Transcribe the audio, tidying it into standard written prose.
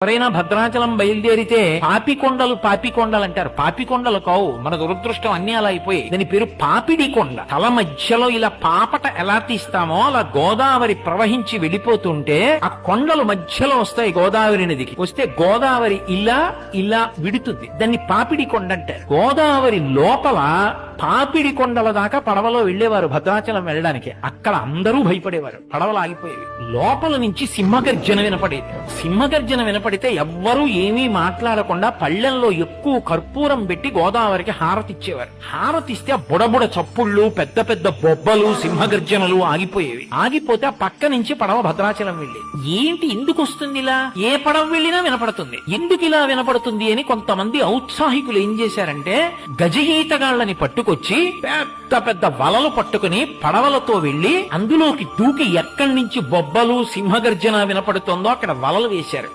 ఎవరైనా భద్రాచలం బయలుదేరితే పాపికొండలు అంటారు. పాపికొండలు కావు, మన దురదృష్టం అన్ని అలా అయిపోయి. దాని పేరు పాపిడి కొండ. తల మధ్యలో ఇలా పాపట ఎలా తీస్తామో అలా గోదావరి ప్రవహించి వెళ్ళిపోతుంటే ఆ కొండలు మధ్యలో వస్తాయి. గోదావరి నదికి వస్తే గోదావరి ఇలా ఇలా విడుతుంది. దాన్ని పాపిడి కొండ అంటారు. గోదావరి లోపల పాపిడి కొండల దాకా పడవలో వెళ్లేవారు భద్రాచలం వెళ్ళడానికి. అక్కడ అందరూ భయపడేవారు, పడవలు ఆగిపోయేవి. లోపల నుంచి సింహగర్జన వినపడేది. సింహగర్జన వినపడితే ఎవ్వరూ ఏమీ మాట్లాడకుండా పళ్ళెంలో ఎక్కువ కర్పూరం పెట్టి గోదావరికి హారతిచ్చేవారు. హారతిస్తే బుడబుడ చప్పుళ్ళు, పెద్ద పెద్ద బొబ్బలు, సింహగర్జనలు ఆగిపోయేవి. ఆగిపోతే ఆ పక్క నుంచి పడవ భద్రాచలం వెళ్ళేది. ఏంటి ఎందుకు వస్తుంది ఇలా? ఏ పడవ వెళ్ళినా వినపడుతుంది. ఎందుకు ఇలా వినపడుతుంది అని కొంతమంది ఔత్సాహికులు ఏం చేశారంటే గజఈతగాళ్ళని పట్టుకొచ్చి పెద్ద పెద్ద వలలు పట్టుకుని పడవలతో వెళ్లి అందులోకి దూకి ఎక్కడి నుంచి బొబ్బలు సింహగర్జన వినపడుతుందో అక్కడ వలలు వేశారు.